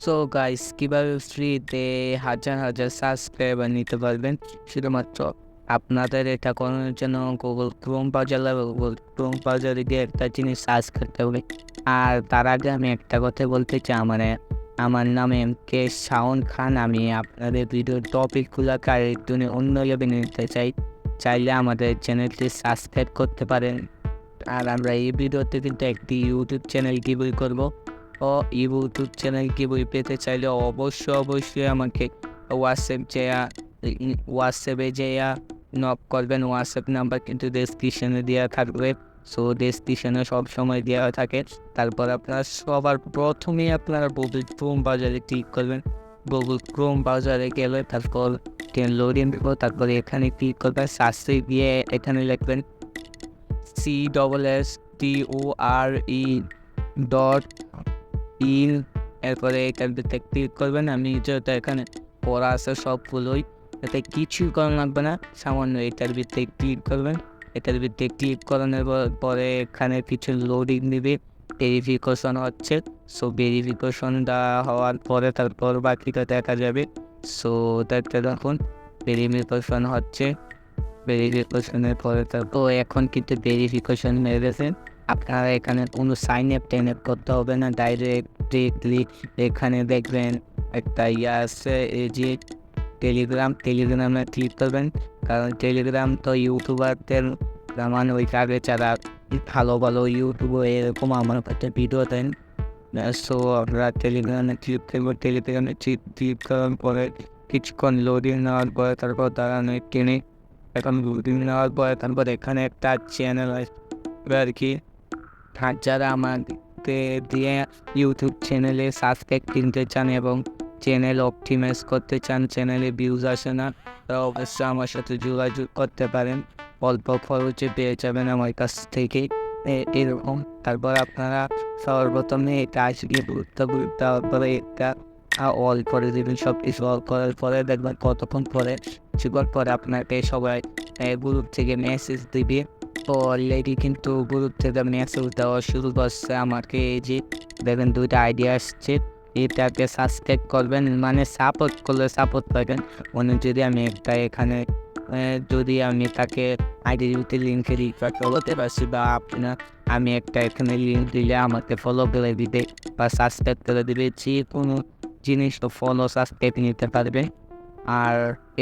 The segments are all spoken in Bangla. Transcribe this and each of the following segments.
সো গাইস কিভাবে ফ্রিতে হাজার হাজার সাবস্ক্রাইবার নিতে পারবেন শুধুমাত্র আপনাদের এটা করানোর জন্য গুগল ক্রোম ব্রাউজারে গিয়ে একটা জিনিস সার্চ করতে হবে। আর তার আগে আমি একটা কথা বলতে চাই, মানে আমার নাম MK শাওন খান। আমি আপনাদের ভিডিওর টপিকগুলোকে আর একটু অন্য লেভেলে নিতে চাইলে আমাদের চ্যানেলটি সাবস্ক্রাইব করতে পারেন। আর আমরা এই ভিডিওতে কিন্তু একটি ইউটিউব চ্যানেল গিভওয়ে করব। ও ইউটিউব চ্যানেল গিভওয়ে পেতে চাইলে অবশ্যই আমাকে হোয়াটসঅ্যাপে যেয়া নক করবেন। হোয়াটসঅ্যাপ নাম্বার কিন্তু ডেসক্রিপশনে দেওয়া থাকবে। সো ডেসক্রিপশনে সবসময় দেওয়া থাকে। তারপর আপনারা সবার প্রথমেই আপনারা গুগল ক্রোম ব্রাউজারে ক্লিক করবেন। গুগল ক্রোম ব্রাউজারে গেলে তারপর লোডিং দিব, তারপরে এখানে ক্লিক করবেন। সার্চে গিয়ে এখানে লিখবেন CORE.in। এরপরে এটাতে ক্লিক করবেন। আমি যেটা এখানে পড়া আছে সবগুলোই, এতে কিছুই করা লাগবে না, সামান্য এটার ভিতরে ক্লিক করবেন। এটার ভিতরে ক্লিক করানোর পরে এখানে কিছু লোডিং দিবে, ভেরিফিকেশন হচ্ছে। সো ভেরিফিকেশনটা হওয়ার পরে তারপর বাকিটা দেখা যাবে। সো দেখতে দেখুন ভেরিফিকেশন হচ্ছে। ভেরিফিকেশনের পরে তারপর এখন কিন্তু ভেরিফিকেশন হয়ে গেছে। আপনারা এখানে কোনো সাইন আপ করতে হবে না, ডাইরেক্টলি এখানে দেখবেন একটা আছে, এই যে টেলিগ্রামে ক্লিক করবেন। কারণ টেলিগ্রাম তো ইউটিউবারদের, মানে ওই আগে যারা ভালো ইউটিউবে এরকম আমার কাছে ভিডিও দেন। সো আমরা টেলিগ্রামে ক্লিক করবো। টেলিগ্রামে ক্লিক করার পরে কিছুক্ষণ লোডিং নেওয়ার পরে তারপর দাঁড়ানো কিনে এখন লোডিং নেওয়ার পরে তারপর এখানে একটা চ্যানেল আসবে আর কি। আর যারা আমাদের দিয়ে ইউটিউব চ্যানেলে সাবস্ক্রাইব কিনতে চান এবং চ্যানেল অপটিমাইজ করতে চান, চ্যানেলে ভিউজ আসে না, তারা অবশ্যই আমার সাথে যোগাযোগ করতে পারেন। অল্প খরচে পেয়ে যাবেন আমার কাছ থেকে এরকম। তারপর আপনারা সর্বপ্রথমে এটা আসবে তারপরে এটা অল করে দেবেন। সব কিছু অল করার পরে দেখবেন কতক্ষণ পরে কিছুক্ষণ পরে আপনাকে সবাই গ্রুপ থেকে মেসেজ দিবে। তো অলরেডি কিন্তু গ্রুপ থেকে মেসেজ দেওয়া শুরু করছে আমাকে। এই যে দেখবেন দুইটা আইডিয়া আসছে, এটাকে সাবস্ক্রাইব করবেন, মানে সাপোর্ট করলে সাপোর্ট পাবেন। মানে যদি আমি একটা এখানে যদি আমি তাকে আইডিতে লিঙ্কে রিফার করতে পারছি, বা আপনার আমি একটা এখানে লিঙ্ক দিলে আমাকে ফলো করে দিবে বা সাবস্ক্রাইব করে দিবে, যে কোনো জিনিস তো ফলো সাবস্ক্রাইব নিতে পারবে। আর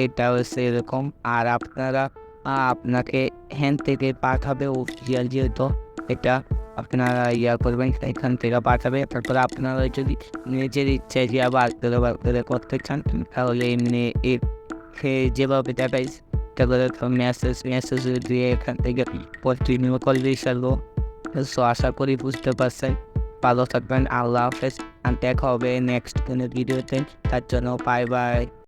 এটা হচ্ছে এরকম। আর আপনারা আপনাকে হ্যান্ড থেকে পাঠাবে অফিসিয়াল, যেহেতু এটা আপনারা করবেন, এখান থেকে পাঠাবে। তারপরে আপনারা যদি নিজের ইচ্ছায় যে আবার করতে চান তাহলে এমনি যেভাবে দেখাইছে তারপরে মেসেজ দিয়ে এখান থেকে কন্টিনিউ করলেই চলবো। সো আশা করি বুঝতে পারছেন। ভালো থাকবেন, আল্লাহ হাফেজ। আর দেখা হবে নেক্সট কোনো ভিডিওতে। তার জন্য বাই বাই।